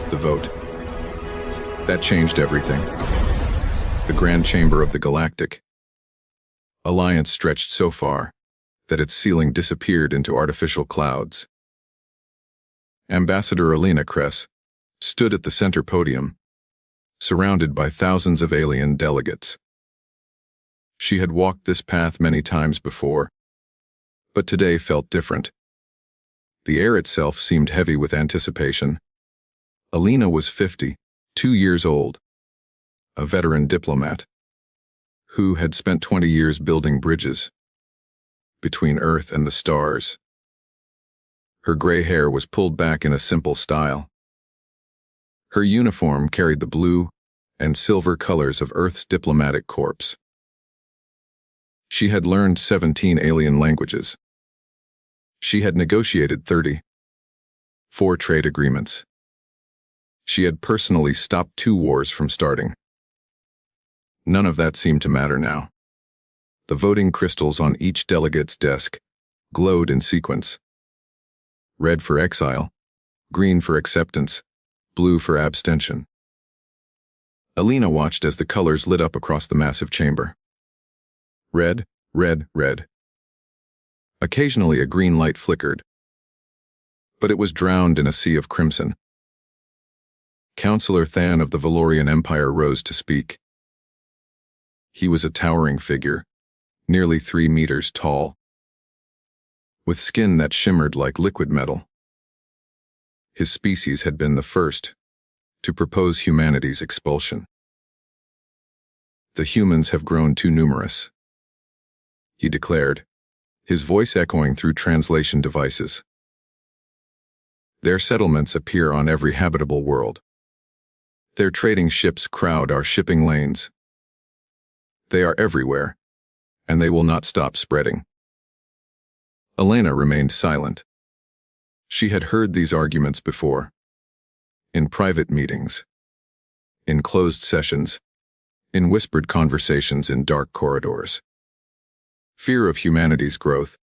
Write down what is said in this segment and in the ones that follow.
The vote. That changed everything. The Grand Chamber of the Galactic Alliance stretched so far that its ceiling disappeared into artificial clouds. Ambassador Alina Kress stood at the center podium, surrounded by thousands of alien delegates. She had walked this path many times before, but today felt different. The air itself seemed heavy with anticipation. Alina was 52 years old, a veteran diplomat, who had spent 20 years building bridges between Earth and the stars. Her gray hair was pulled back in a simple style. Her uniform carried the blue and silver colors of Earth's diplomatic corps. She had learned 17 alien languages. She had negotiated 34 trade agreements. She had personally stopped 2 wars from starting. None of that seemed to matter now. The voting crystals on each delegate's desk glowed in sequence. Red for exile, green for acceptance, blue for abstention. Alina watched as the colors lit up across the massive chamber. Red, red, red. Occasionally a green light flickered, but it was drowned in a sea of crimson. Councillor Than of the Valorian Empire rose to speak. He was a towering figure, nearly 3 meters tall, with skin that shimmered like liquid metal. His species had been the first to propose humanity's expulsion. The humans have grown too numerous, he declared, his voice echoing through translation devices. Their settlements appear on every habitable world. Their trading ships crowd our shipping lanes. They are everywhere, and they will not stop spreading. Alina remained silent. She had heard these arguments before, in private meetings, in closed sessions, in whispered conversations in dark corridors. Fear of humanity's growth,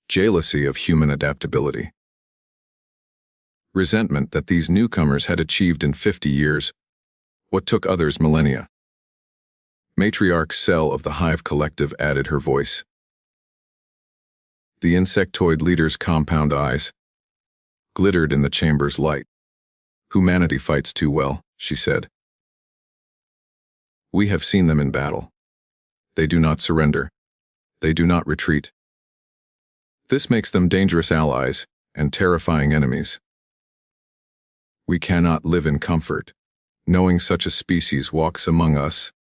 jealousy of human adaptability, resentment that these newcomers had achieved in 50 years what took others millennia. Matriarch Cell of the Hive Collective added her voice. The insectoid leader's compound eyes glittered in the chamber's light. Humanity fights too well, she said. We have seen them in battle. They do not surrender. They do not retreat. This makes them dangerous allies and terrifying enemies. We cannot live in comfort, knowing such a species walks among us.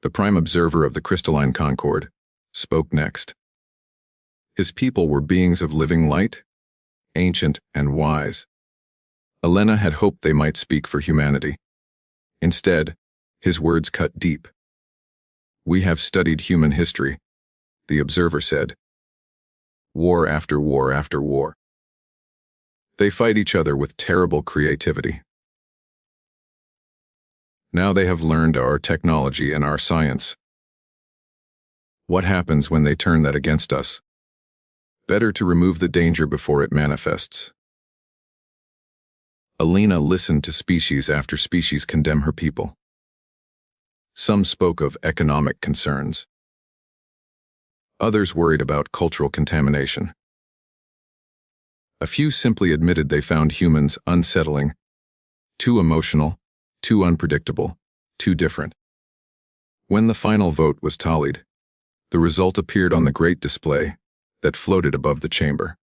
The prime observer of the crystalline concord spoke next. His people were beings of living light, ancient and wise. Alina had hoped they might speak for humanity. Instead, his words cut deep. We have studied human history, the observer said. War after war after war. They fight each other with terrible creativity. Now they have learned our technology and our science. What happens when they turn that against us? Better to remove the danger before it manifests. Alina listened to species after species condemn her people. Some spoke of economic concerns. Others worried about cultural contamination. A few simply admitted they found humans unsettling, too emotional, too unpredictable, too different. When the final vote was tallied, the result appeared on the great display that floated above the chamber.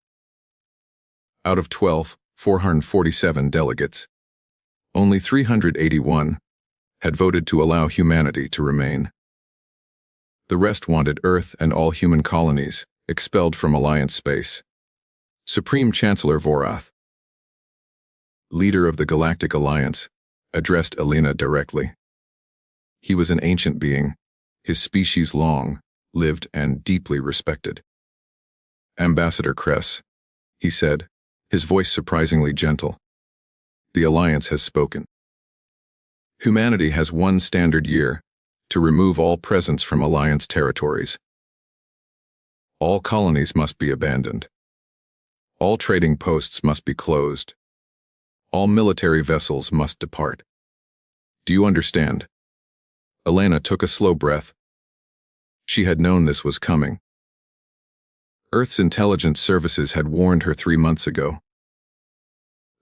Out of 447 delegates, only 381 had voted to allow humanity to remain. The rest wanted Earth and all human colonies expelled from Alliance space. Supreme Chancellor Vorath, leader of the Galactic Alliance, addressed Alina directly. He was an ancient being, his species long, lived and deeply respected. Ambassador Kress, he said, his voice surprisingly gentle. The Alliance has spoken. Humanity has 1 standard year to remove all presence from Alliance territories. All colonies must be abandoned. All trading posts must be closed. All military vessels must depart. Do you understand? Elena took a slow breath. She had known this was coming. Earth's intelligence services had warned her 3 months ago.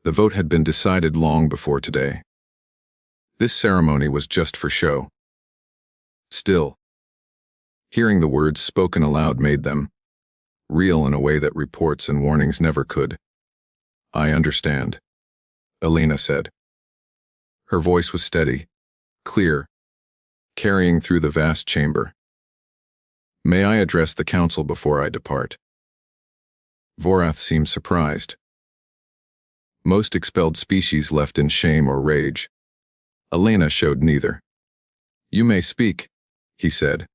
The vote had been decided long before today. This ceremony was just for show. Still, hearing the words spoken aloud made them real in a way that reports and warnings never could. I understand, Elena said. Her voice was steady, clear, carrying through the vast chamber. May I address the council before I depart? Vorath seemed surprised. Most expelled species left in shame or rage. Elena showed neither. You may speak, he said.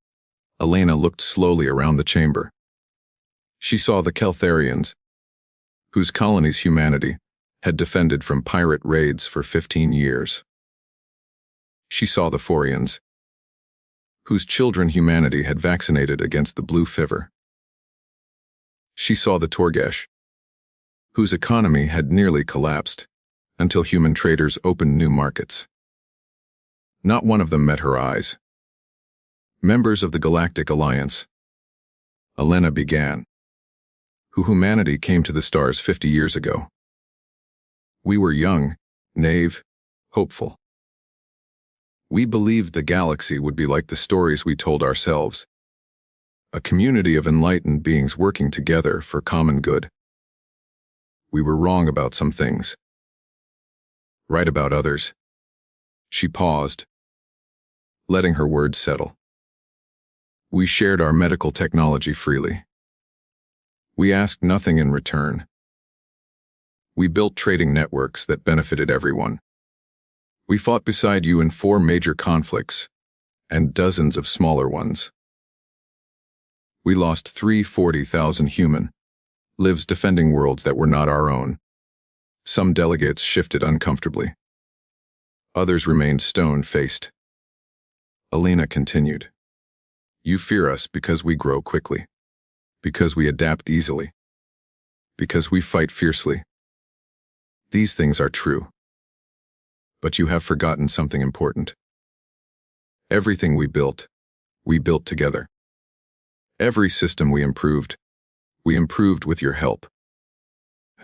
Elena looked slowly around the chamber. She saw the Keltharians, whose colonies humanity had defended from pirate raids for 15 years. She saw the Forians, whose children humanity had vaccinated against the blue fever. She saw the Torgesh, whose economy had nearly collapsed until human traders opened new markets. Not one of them met her eyes. Members of the Galactic Alliance, Elena began, who humanity came to the stars 50 years ago. We were young, naive, hopeful. We believed the galaxy would be like the stories we told ourselves, a community of enlightened beings working together for common good. We were wrong about some things, right about others. She paused, letting her words settle. We shared our medical technology freely. We asked nothing in return. We built trading networks that benefited everyone. We fought beside you in 4 major conflicts and dozens of smaller ones. We lost 340,000 human lives defending worlds that were not our own. Some delegates shifted uncomfortably. Others remained stone-faced. Elena continued. You fear us because we grow quickly, because we adapt easily, because we fight fiercely. These things are true. But you have forgotten something important. Everything we built together. Every system we improved with your help.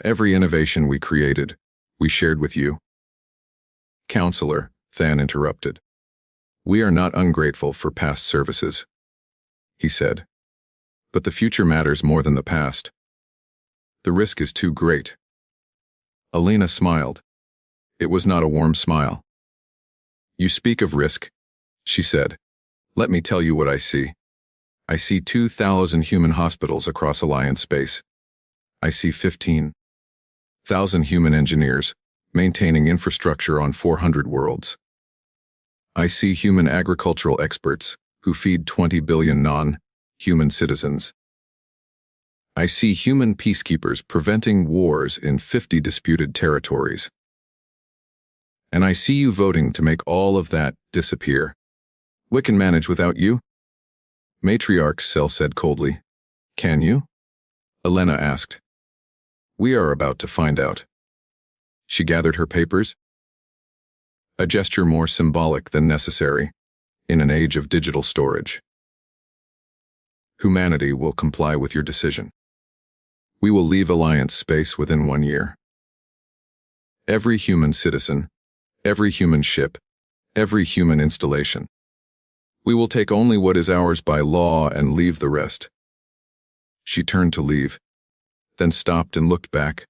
Every innovation we created, we shared with you. Counselor, Than interrupted. We are not ungrateful for past services, he said. But the future matters more than the past. The risk is too great. Elena smiled. It was not a warm smile. You speak of risk, she said. Let me tell you what I see. I see 2,000 human hospitals across Alliance space. I see 15,000 human engineers maintaining infrastructure on 400 worlds. I see human agricultural experts who feed 20 billion non-human citizens. I see human peacekeepers preventing wars in 50 disputed territories. And I see you voting to make all of that disappear. We can manage without you? Matriarch Cell said coldly. Can you? Elena asked. We are about to find out. She gathered her papers. A gesture more symbolic than necessary in an age of digital storage. Humanity will comply with your decision. We will leave Alliance space within 1 year. Every human citizen, every human ship, every human installation. We will take only what is ours by law and leave the rest. She turned to leave, then stopped and looked back.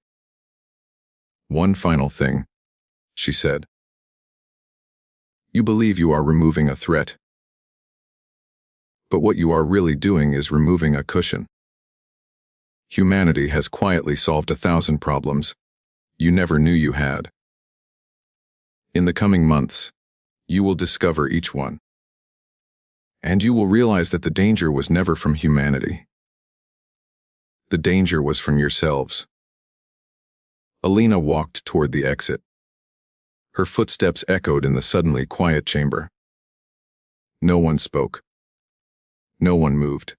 One final thing, she said. You believe you are removing a threat. But what you are really doing is removing a cushion. Humanity has quietly solved 1,000 problems you never knew you had. In the coming months, you will discover each one. And you will realize that the danger was never from humanity. The danger was from yourselves. Elena walked toward the exit. Her footsteps echoed in the suddenly quiet chamber. No one spoke. No one moved.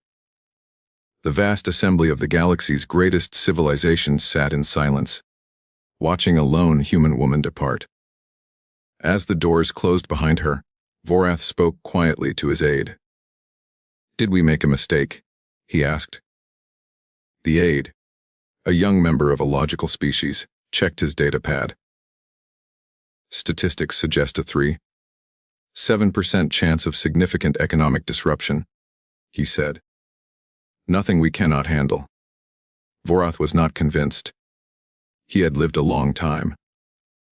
The vast assembly of the galaxy's greatest civilizations sat in silence, watching a lone human woman depart. As the doors closed behind her, Vorath spoke quietly to his aide. "Did we make a mistake?" he asked. The aide, a young member of a logical species, checked his data pad. "Statistics suggest a 3.7% chance of significant economic disruption," he said. "Nothing we cannot handle." Vorath was not convinced. He had lived a long time.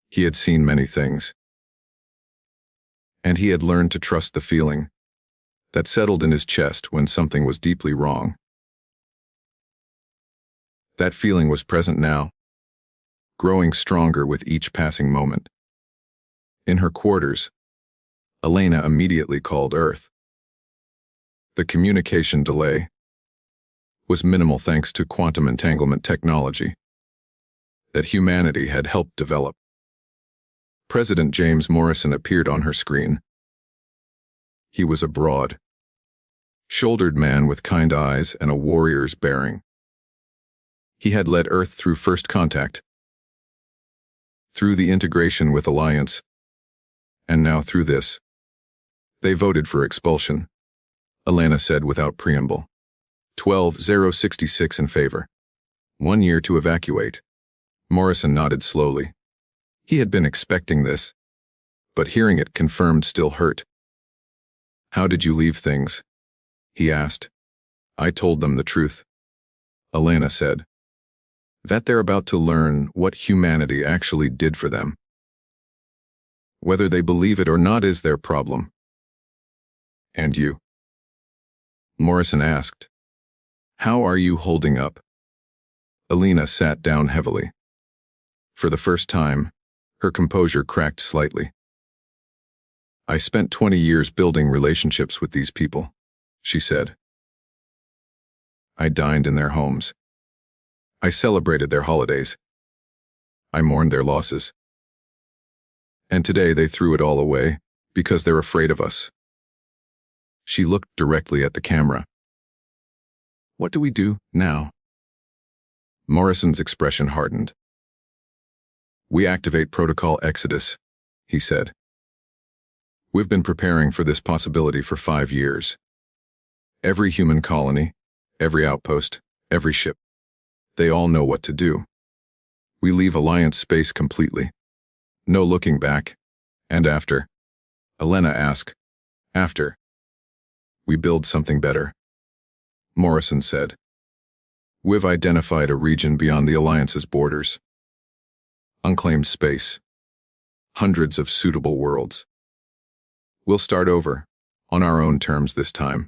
He had seen many things. And he had learned to trust the feeling that settled in his chest when something was deeply wrong. That feeling was present now, growing stronger with each passing moment. In her quarters, Elena immediately called Earth. The communication delay was minimal thanks to quantum entanglement technology that humanity had helped develop. President James Morrison appeared on her screen. He was a broad-shouldered man with kind eyes and a warrior's bearing. He had led Earth through first contact, through the integration with Alliance, and now through this. "They voted for expulsion," Elena said without preamble. 12,066 in favor. 1 year to evacuate. Morrison nodded slowly. He had been expecting this, but hearing it confirmed still hurt. "How did you leave things?" he asked. "I told them the truth," Elena said. "That they're about to learn what humanity actually did for them. Whether they believe it or not is their problem." "And you?" Morrison asked. "How are you holding up?" Elena sat down heavily. For the first time, her composure cracked slightly. "I spent 20 years building relationships with these people," she said. "I dined in their homes. I celebrated their holidays. I mourned their losses. And today they threw it all away because they're afraid of us." She looked directly at the camera. "What do we do now?" Morrison's expression hardened. "We activate Protocol Exodus," he said. "We've been preparing for this possibility for 5 years. Every human colony, every outpost, every ship, they all know what to do. We leave Alliance space completely. No looking back. And after?" Elena asked. "After? We build something better," Morrison said. "We've identified a region beyond the Alliance's borders. Unclaimed space. Hundreds of suitable worlds. We'll start over, on our own terms this time."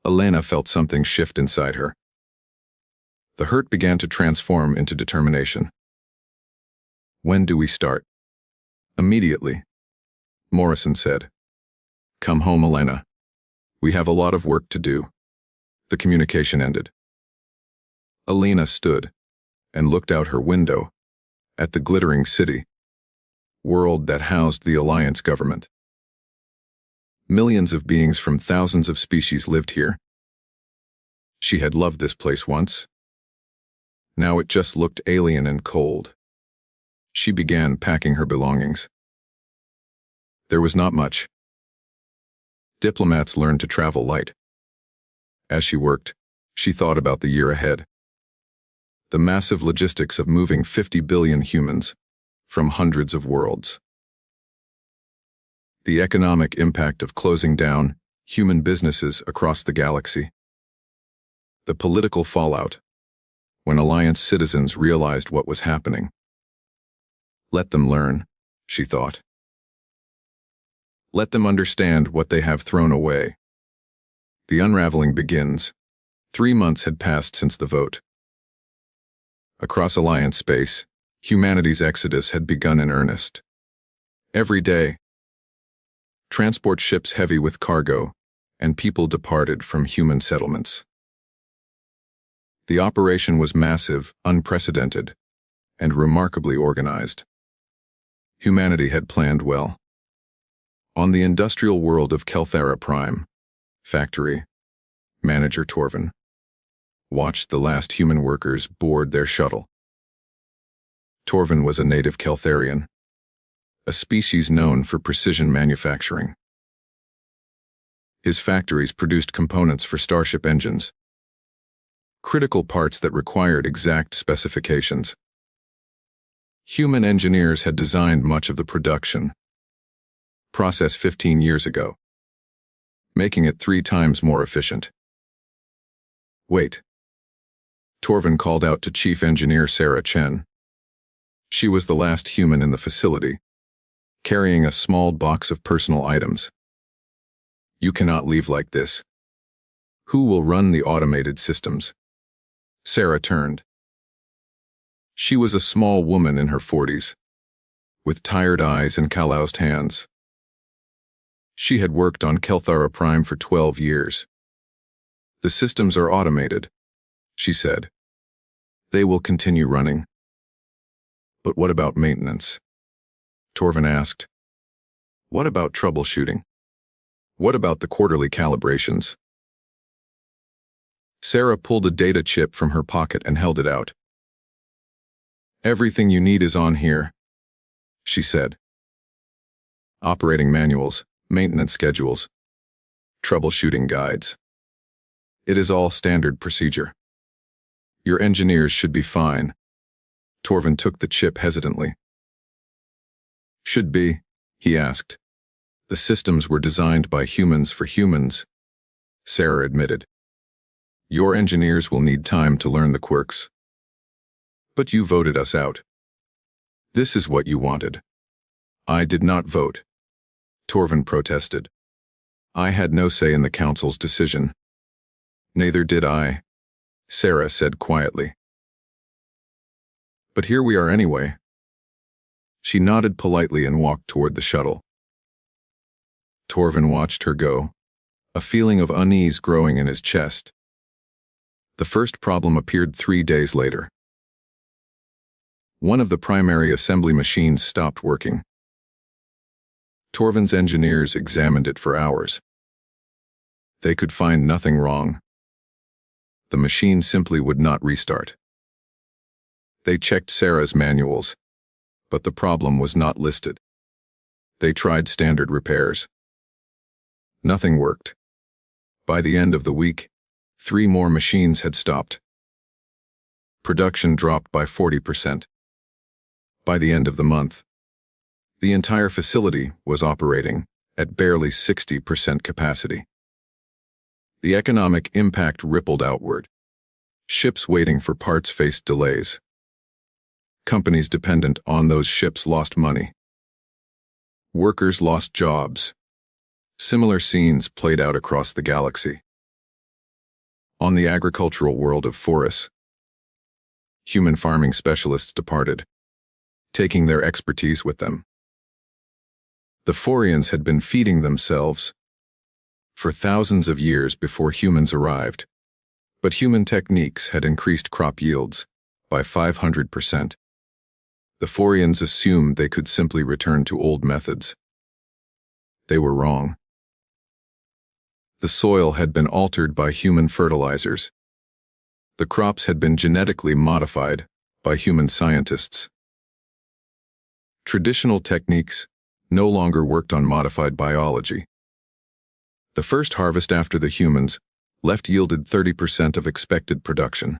Elena felt something shift inside her. The hurt began to transform into determination. "When do we start?" "Immediately," Morrison said. "Come home, Elena. We have a lot of work to do." The communication ended. Elena stood and looked out her window at the glittering city, world that housed the Alliance government. Millions of beings from thousands of species lived here. She had loved this place once. Now it just looked alien and cold. She began packing her belongings. There was not much. Diplomats learned to travel light. As she worked, she thought about the year ahead. The massive logistics of moving 50 billion humans from hundreds of worlds. The economic impact of closing down human businesses across the galaxy. The political fallout when Alliance citizens realized what was happening. Let them learn, she thought. Let them understand what they have thrown away. The unraveling begins. 3 months had passed since the vote. Across Alliance space, humanity's exodus had begun in earnest. Every day, transport ships heavy with cargo, and people departed from human settlements. The operation was massive, unprecedented, and remarkably organized. Humanity had planned well. On the industrial world of Kelthera Prime, factory, manager Torvin watched the last human workers board their shuttle. Torvin was a native Keltharian, a species known for precision manufacturing. His factories produced components for starship engines, critical parts that required exact specifications. Human engineers had designed much of the production process 15 years ago, making it 3 times more efficient. Wait. Torvin called out to Chief Engineer Sarah Chen. She was the last human in the facility, carrying a small box of personal items. You cannot leave like this. Who will run the automated systems? Sarah turned. She was a small woman in her 40s, with tired eyes and calloused hands. She had worked on Kelthara Prime for 12 years. The systems are automated, she said. They will continue running. But what about maintenance? Torvin asked. What about troubleshooting? What about the quarterly calibrations? Sarah pulled a data chip from her pocket and held it out. Everything you need is on here, she said. Operating manuals, maintenance schedules, troubleshooting guides. It is all standard procedure. Your engineers should be fine. Torvin took the chip hesitantly. Should be, he asked. The systems were designed by humans for humans, Sarah admitted. Your engineers will need time to learn the quirks. But you voted us out. This is what you wanted. I did not vote, Torvin protested. I had no say in the council's decision. Neither did I, Sarah said quietly. But here we are anyway. She nodded politely and walked toward the shuttle. Torvin watched her go, a feeling of unease growing in his chest. The first problem appeared 3 days later. One of the primary assembly machines stopped working. Torvin's engineers examined it for hours. They could find nothing wrong. The machine simply would not restart. They checked Sarah's manuals, but the problem was not listed. They tried standard repairs. Nothing worked. By the end of the week, 3 more machines had stopped. Production dropped by 40%. By the end of the month, the entire facility was operating at barely 60% capacity. The economic impact rippled outward. Ships waiting for parts faced delays. Companies dependent on those ships lost money. Workers lost jobs. Similar scenes played out across the galaxy. On the agricultural world of Forus, human farming specialists departed, taking their expertise with them. The Forians had been feeding themselves for thousands of years before humans arrived, but human techniques had increased crop yields by 500%. The Forians assumed they could simply return to old methods. They were wrong. The soil had been altered by human fertilizers. The crops had been genetically modified by human scientists. Traditional techniques no longer worked on modified biology. The first harvest after the humans left yielded 30% of expected production.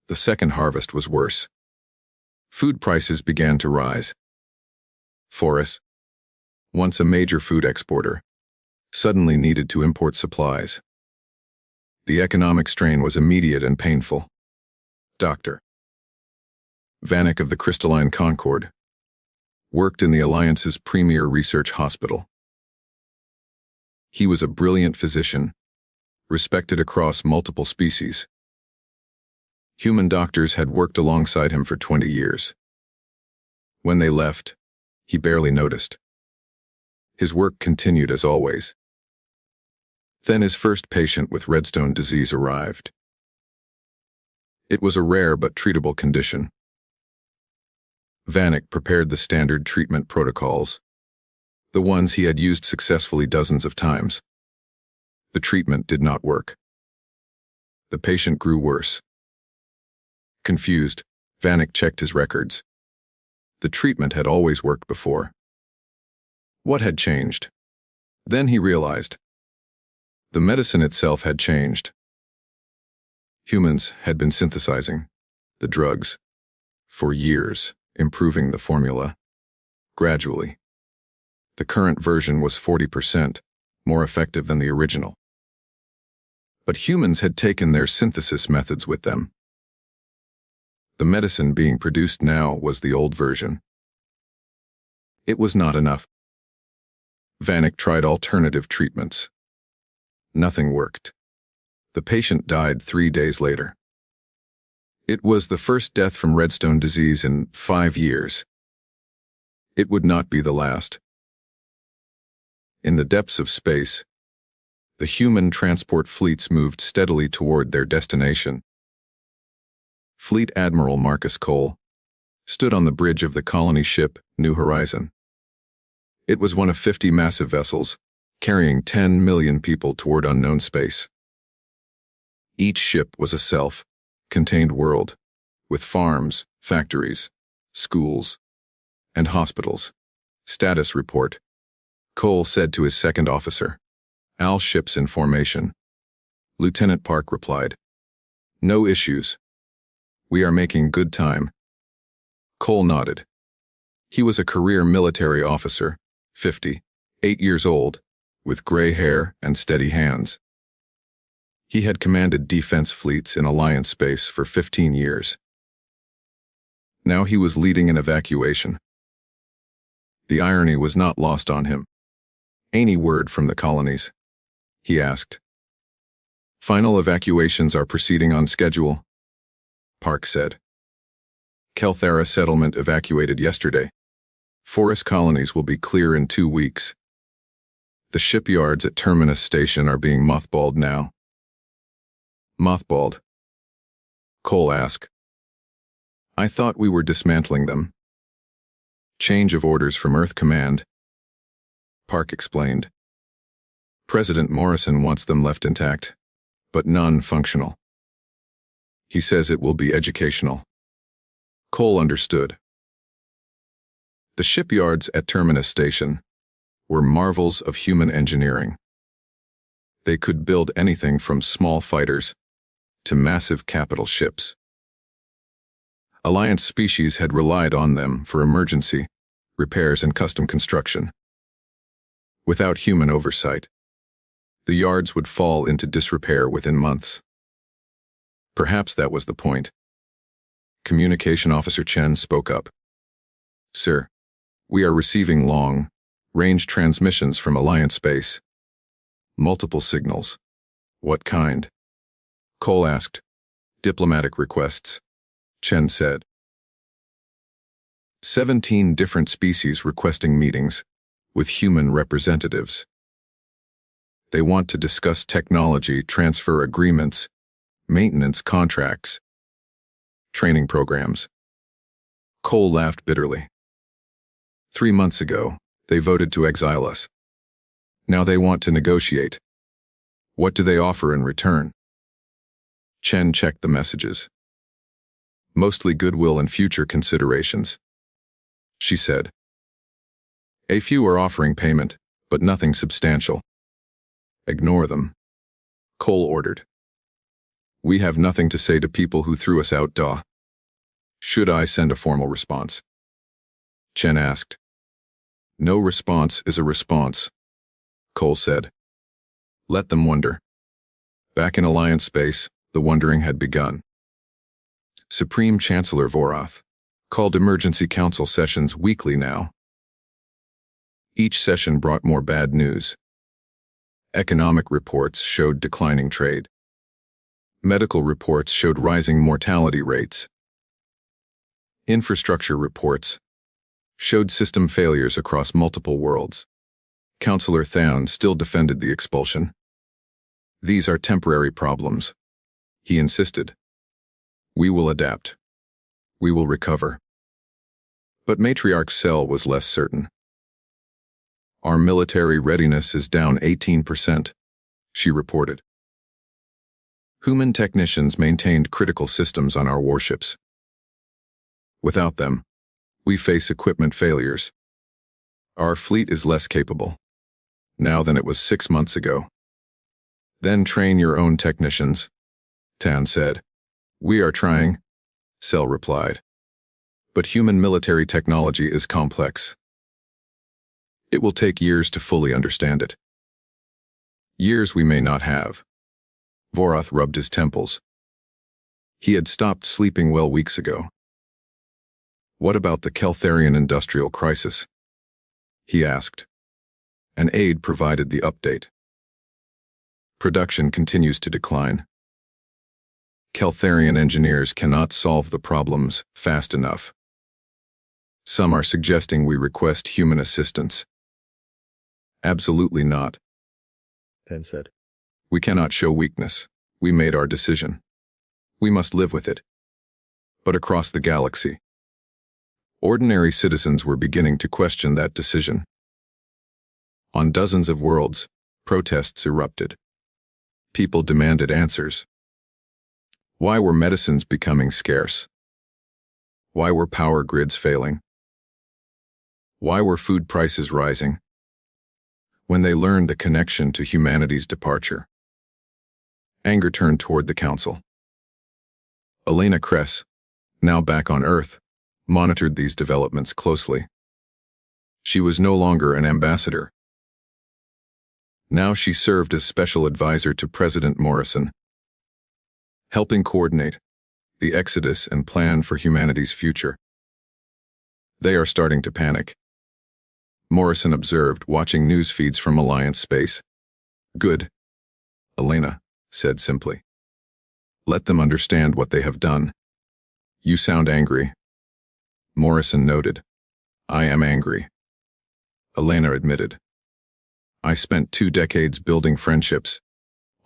The second harvest was worse. Food prices began to rise. Forus, once a major food exporter, suddenly needed to import supplies. The economic strain was immediate and painful. Dr. Vanek of the Crystalline Concord worked in the Alliance's premier research hospital. He was a brilliant physician, respected across multiple species. Human doctors had worked alongside him for 20 years. When they left, he barely noticed. His work continued as always. Then his first patient with Redstone disease arrived. It was a rare but treatable condition. Vanek prepared the standard treatment protocols, the ones he had used successfully dozens of times. The treatment did not work. The patient grew worse. Confused, Vanek checked his records. The treatment had always worked before. What had changed? Then he realized. The medicine itself had changed. Humans had been synthesizing the drugs for years, improving the formula gradually. The current version was 40% more effective than the original. But humans had taken their synthesis methods with them. The medicine being produced now was the old version. It was not enough. Vanek tried alternative treatments. Nothing worked. The patient died 3 days later. It was the first death from redstone disease in 5 years. It would not be the last. In the depths of space, the human transport fleets moved steadily toward their destination. Fleet Admiral Marcus Cole stood on the bridge of the colony ship New Horizon. It was one of 50 massive vessels, carrying 10 million people toward unknown space. Each ship was a self-contained world, with farms, factories, schools, and hospitals. Status report. Cole said to his second officer. All ships in formation. Lieutenant Park replied. No issues. We are making good time. Cole nodded. He was a career military officer, 58 years old, with gray hair and steady hands. He had commanded defense fleets in Alliance space for 15 years. Now he was leading an evacuation. The irony was not lost on him. Any word from the colonies? He asked. Final evacuations are proceeding on schedule, Park said. Kelthara settlement evacuated yesterday. Forest colonies will be clear in 2 weeks. The shipyards at Terminus Station are being mothballed now. Mothballed? Cole asked. I thought we were dismantling them. Change of orders from Earth Command, Park explained. President Morrison wants them left intact, but non-functional. He says it will be educational. Cole understood. The shipyards at Terminus Station were marvels of human engineering. They could build anything from small fighters to massive capital ships. Alliance species had relied on them for emergency repairs and custom construction. Without human oversight, the yards would fall into disrepair within months. Perhaps that was the point. Communication Officer Chen spoke up. Sir, we are receiving long-range transmissions from Alliance Space. Multiple signals. What kind? Cole asked. Diplomatic requests, Chen said. 17 different species requesting meetings with human representatives. They want to discuss technology transfer agreements, maintenance contracts, training programs. Cole laughed bitterly. 3 months ago, they voted to exile us. Now they want to negotiate. What do they offer in return? Chen checked the messages. Mostly goodwill and future considerations, she said. A few are offering payment, but nothing substantial. Ignore them, Cole ordered. We have nothing to say to people who threw us out, duh. Should I send a formal response? Chen asked. No response is a response, Cole said. Let them wonder. Back in Alliance space, the wondering had begun. Supreme Chancellor Vorath called emergency council sessions weekly now. Each session brought more bad news. Economic reports showed declining trade. Medical reports showed rising mortality rates. Infrastructure reports showed system failures across multiple worlds. Councillor Thaun still defended the expulsion. These are temporary problems, he insisted. We will adapt. We will recover. But Matriarch Cell was less certain. Our military readiness is down 18%, she reported. Human technicians maintained critical systems on our warships. Without them, we face equipment failures. Our fleet is less capable now than it was 6 months ago. Then train your own technicians, Tan said. We are trying, Cell replied. But human military technology is complex. It will take years to fully understand it. Years we may not have. Vorath rubbed his temples. He had stopped sleeping well weeks ago. What about the Keltharian industrial crisis? He asked. An aide provided the update. Production continues to decline. Keltharian engineers cannot solve the problems fast enough. Some are suggesting we request human assistance. Absolutely not, Tan said. We cannot show weakness. We made our decision. We must live with it. But across the galaxy, ordinary citizens were beginning to question that decision. On dozens of worlds, protests erupted. People demanded answers. Why were medicines becoming scarce? Why were power grids failing? Why were food prices rising? When they learned the connection to humanity's departure, anger turned toward the Council. Elena Kress, now back on Earth, monitored these developments closely. She was no longer an ambassador. Now she served as special advisor to President Morrison, helping coordinate the exodus and plan for humanity's future. They are starting to panic, Morrison observed, watching news feeds from Alliance space. Good, Elena said simply. Let them understand what they have done. You sound angry. Morrison noted. I am angry. Elena admitted. I spent 2 decades building friendships,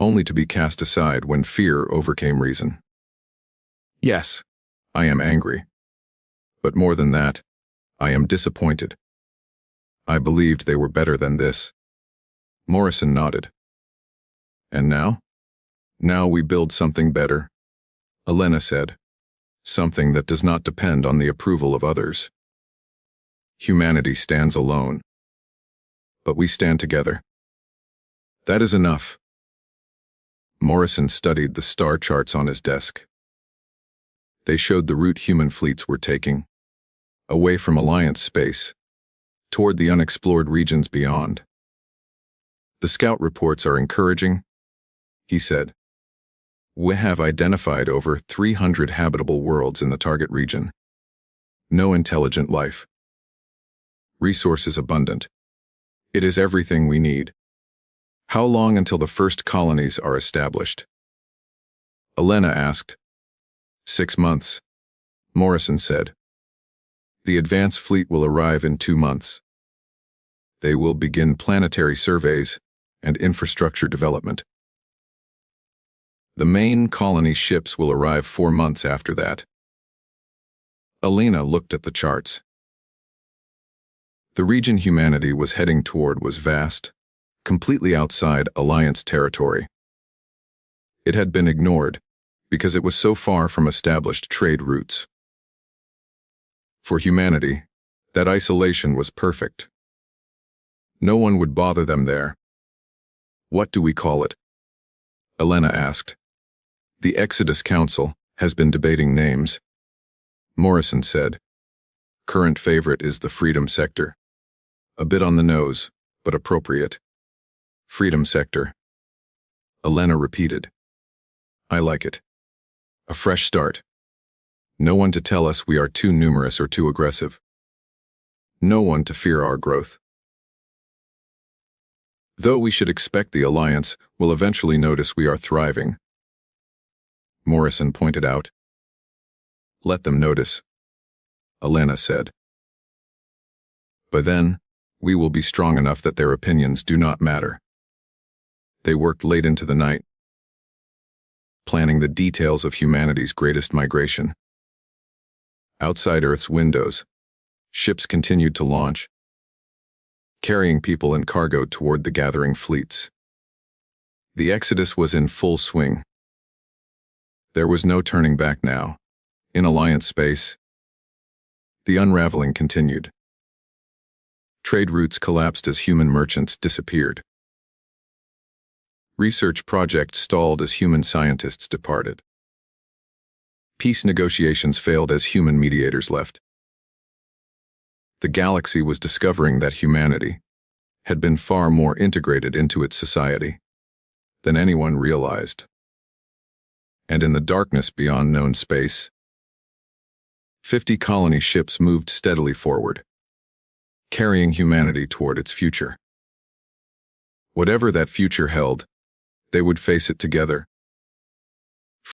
only to be cast aside when fear overcame reason. Yes, I am angry. But more than that, I am disappointed. I believed they were better than this. Morrison nodded. And now? Now we build something better, Elena said. Something that does not depend on the approval of others. Humanity stands alone. But we stand together. That is enough. Morrison studied the star charts on his desk. They showed the route human fleets were taking, away from Alliance space, toward the unexplored regions beyond. The scout reports are encouraging, he said. We have identified over 300 habitable worlds in the target region. No intelligent life. Resources abundant. It is everything we need. How long until the first colonies are established? Elena asked. 6 months, Morrison said. The advance fleet will arrive in 2 months. They will begin planetary surveys and infrastructure development. The main colony ships will arrive 4 months after that. Elena looked at the charts. The region humanity was heading toward was vast, completely outside Alliance territory. It had been ignored because it was so far from established trade routes. For humanity, that isolation was perfect. No one would bother them there. What do we call it? Elena asked. The Exodus Council has been debating names. Morrison said. Current favorite is the Freedom Sector. A bit on the nose, but appropriate. Freedom Sector. Elena repeated. I like it. A fresh start. No one to tell us we are too numerous or too aggressive. No one to fear our growth. Though we should expect the Alliance will eventually notice we are thriving, Morrison pointed out. Let them notice, Elena said. By then, we will be strong enough that their opinions do not matter. They worked late into the night, planning the details of humanity's greatest migration. Outside Earth's windows, ships continued to launch, carrying people and cargo toward the gathering fleets. The exodus was in full swing. There was no turning back now. In Alliance space, The unraveling continued. Trade routes collapsed as human merchants disappeared. Research projects stalled as human scientists departed. Peace negotiations failed as human mediators left. The galaxy was discovering that humanity had been far more integrated into its society than anyone realized. And in the darkness beyond known space, 50 colony ships moved steadily forward, carrying humanity toward its future. Whatever that future held, they would face it together,